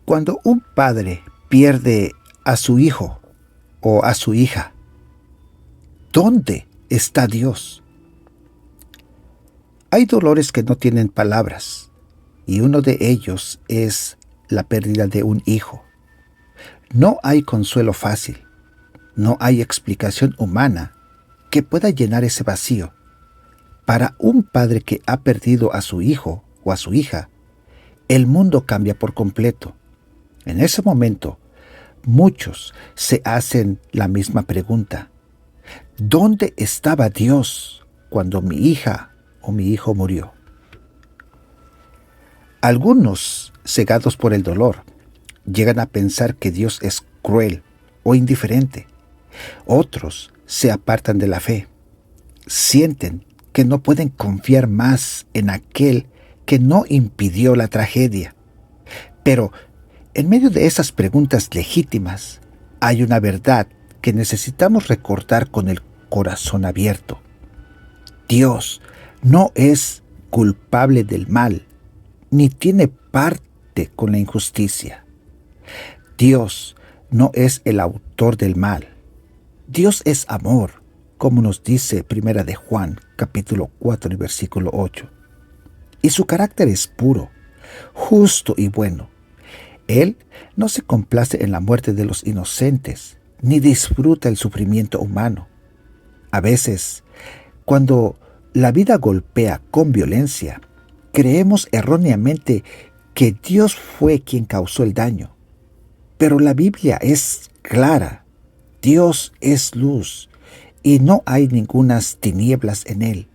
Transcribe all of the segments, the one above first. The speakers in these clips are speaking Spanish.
Cuando un padre pierde a su hijo o a su hija, ¿dónde está Dios? Hay dolores que no tienen palabras, y uno de ellos es la pérdida de un hijo. No hay consuelo fácil, no hay explicación humana que pueda llenar ese vacío. Para un padre que ha perdido a su hijo o a su hija, el mundo cambia por completo. En ese momento, muchos se hacen la misma pregunta: ¿dónde estaba Dios cuando mi hija o mi hijo murió? Algunos, cegados por el dolor, llegan a pensar que Dios es cruel o indiferente. Otros se apartan de la fe. Sienten que no pueden confiar más en aquel que no impidió la tragedia. Pero en medio de esas preguntas legítimas, hay una verdad que necesitamos recordar con el corazón abierto. Dios no es culpable del mal, ni tiene parte con la injusticia. Dios no es el autor del mal. Dios es amor, como nos dice Primera de Juan, capítulo 4 y versículo 8. Y su carácter es puro, justo y bueno. Él no se complace en la muerte de los inocentes, ni disfruta el sufrimiento humano. A veces, cuando la vida golpea con violencia, creemos erróneamente que Dios fue quien causó el daño. Pero la Biblia es clara. Dios es luz y no hay ningunas tinieblas en él.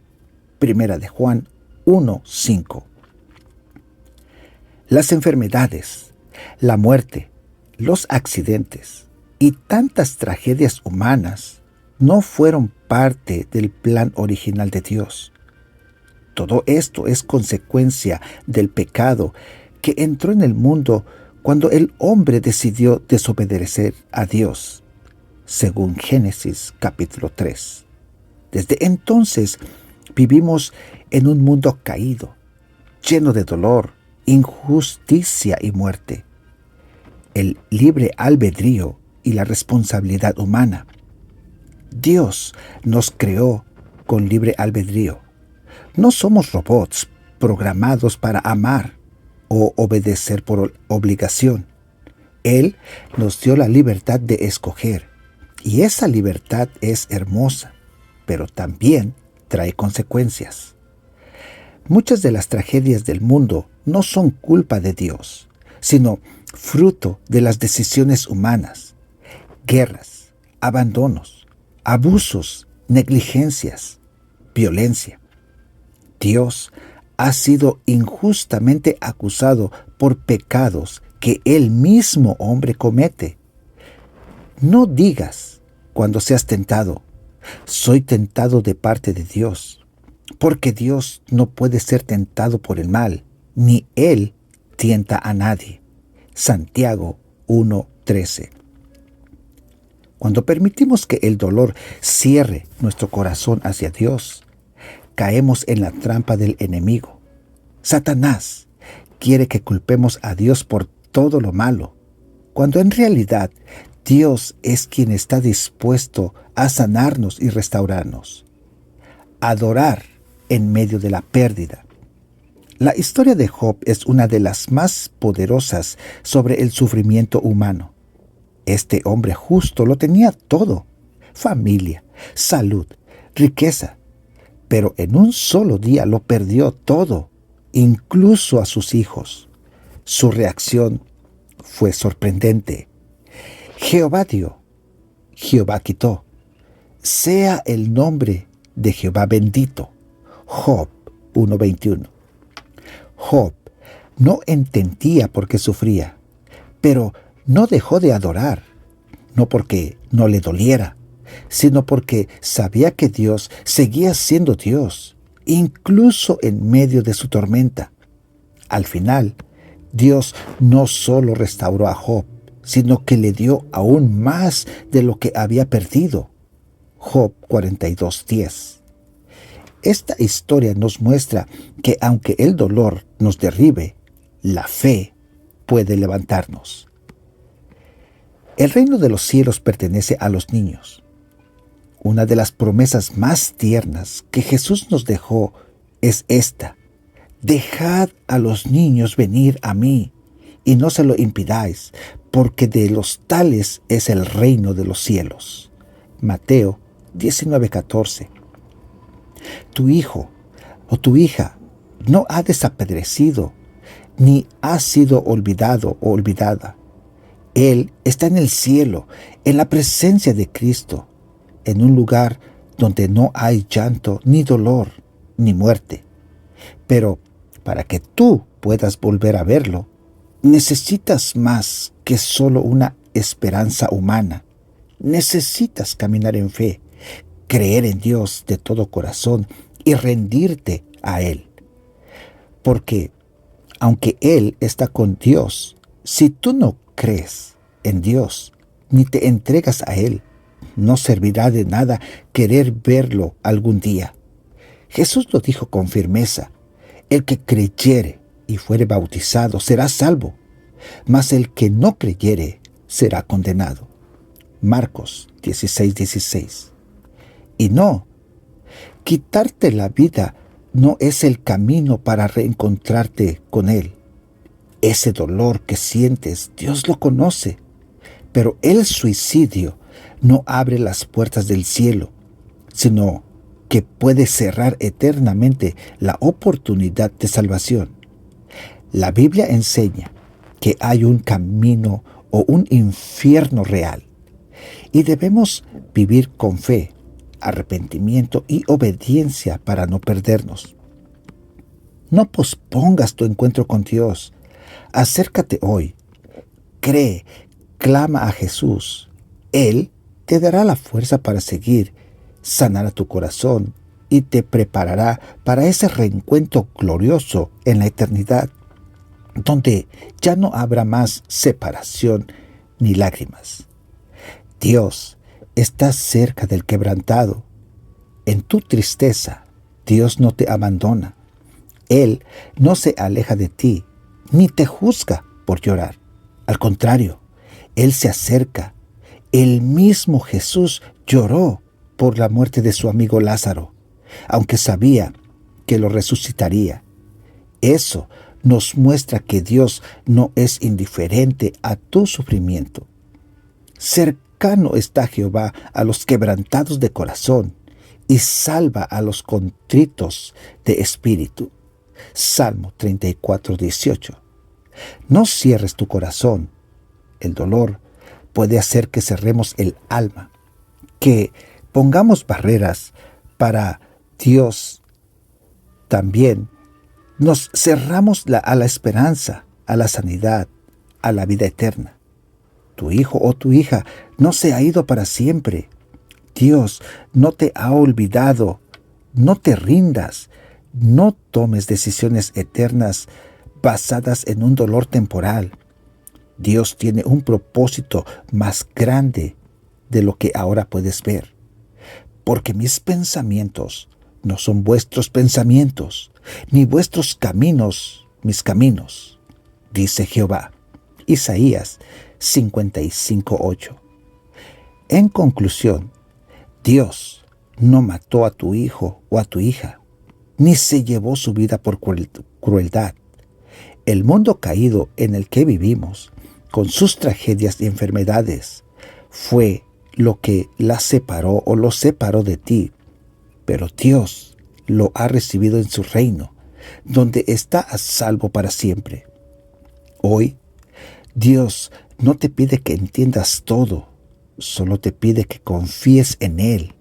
Primera de Juan 1:5. Las enfermedades, la muerte, los accidentes y tantas tragedias humanas no fueron parte del plan original de Dios. Todo esto es consecuencia del pecado que entró en el mundo cuando el hombre decidió desobedecer a Dios, según Génesis capítulo 3. Desde entonces vivimos en un mundo caído, lleno de dolor, injusticia y muerte. El libre albedrío y la responsabilidad humana. Dios nos creó con libre albedrío. No somos robots programados para amar o obedecer por obligación. Él nos dio la libertad de escoger, y esa libertad es hermosa, pero también trae consecuencias. Muchas de las tragedias del mundo no son culpa de Dios, sino fruto de las decisiones humanas. Guerras, abandonos, abusos, negligencias, violencia. Dios ha sido injustamente acusado por pecados que el mismo hombre comete. No digas cuando seas tentado: soy tentado de parte de Dios, porque Dios no puede ser tentado por el mal, ni Él tienta a nadie. Santiago 1:13. Cuando permitimos que el dolor cierre nuestro corazón hacia Dios, caemos en la trampa del enemigo. Satanás quiere que culpemos a Dios por todo lo malo, cuando en realidad Dios es quien está dispuesto a sanarnos y restaurarnos. Adorar en medio de la pérdida. La historia de Job es una de las más poderosas sobre el sufrimiento humano. Este hombre justo lo tenía todo: familia, salud, riqueza. Pero en un solo día lo perdió todo, incluso a sus hijos. Su reacción fue sorprendente. Jehová dio, Jehová quitó. Sea el nombre de Jehová bendito. Job 1:21. Job no entendía por qué sufría, pero no dejó de adorar, no porque no le doliera, sino porque sabía que Dios seguía siendo Dios, incluso en medio de su tormenta. Al final, Dios no solo restauró a Job, sino que le dio aún más de lo que había perdido. Job 42:10. Esta historia nos muestra que aunque el dolor nos derribe, la fe puede levantarnos. El reino de los cielos pertenece a los niños. Una de las promesas más tiernas que Jesús nos dejó es esta: dejad a los niños venir a mí, y no se lo impidáis, porque de los tales es el reino de los cielos. Mateo 19:14. Tu hijo o tu hija no ha desaparecido, ni ha sido olvidado o olvidada. Él está en el cielo, en la presencia de Cristo, en un lugar donde no hay llanto, ni dolor, ni muerte. Pero para que tú puedas volver a verlo, necesitas más que solo una esperanza humana. Necesitas caminar en fe, creer en Dios de todo corazón y rendirte a Él. Porque aunque Él está con Dios, si tú no crees en Dios ni te entregas a Él, no servirá de nada querer verlo algún día. Jesús lo dijo con firmeza: el que creyere y fuere bautizado será salvo, mas el que no creyere será condenado. Marcos 16:16. Y no, quitarte la vida no es el camino para reencontrarte con Él. Ese dolor que sientes, Dios lo conoce, pero el suicidio no abre las puertas del cielo, sino que puede cerrar eternamente la oportunidad de salvación. La Biblia enseña que hay un camino o un infierno real, y debemos vivir con fe, arrepentimiento y obediencia para no perdernos. No pospongas tu encuentro con Dios. Acércate hoy. Cree, clama a Jesús. Él te dará la fuerza para seguir, sanará tu corazón y te preparará para ese reencuentro glorioso en la eternidad, donde ya no habrá más separación ni lágrimas. Dios está cerca del quebrantado. En tu tristeza, Dios no te abandona. Él no se aleja de ti, ni te juzga por llorar. Al contrario, Él se acerca. El mismo Jesús lloró por la muerte de su amigo Lázaro, aunque sabía que lo resucitaría. Eso nos muestra que Dios no es indiferente a tu sufrimiento. Cercano está Jehová a los quebrantados de corazón y salva a los contritos de espíritu. Salmo 34:18. No cierres tu corazón. El dolor puede hacer que cerremos el alma, que pongamos barreras para Dios. También nos cerramos a la esperanza, a la sanidad, a la vida eterna. Tu hijo o tu hija no se ha ido para siempre. Dios no te ha olvidado. No te rindas. No tomes decisiones eternas basadas en un dolor temporal. Dios tiene un propósito más grande de lo que ahora puedes ver. Porque mis pensamientos no son vuestros pensamientos, ni vuestros caminos mis caminos, dice Jehová. Isaías 55:8. En conclusión, Dios no mató a tu hijo o a tu hija, ni se llevó su vida por crueldad. El mundo caído en el que vivimos, con sus tragedias y enfermedades, fue lo que la separó o lo separó de ti. Pero Dios lo ha recibido en su reino, donde está a salvo para siempre. Hoy, Dios no te pide que entiendas todo, solo te pide que confíes en Él,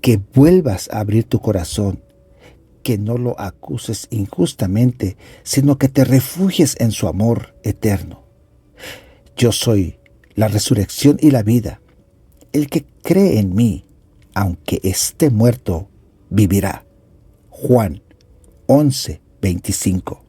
que vuelvas a abrir tu corazón, que no lo acuses injustamente, sino que te refugies en su amor eterno. Yo soy la resurrección y la vida. El que cree en mí, aunque esté muerto, vivirá. Juan 11:25.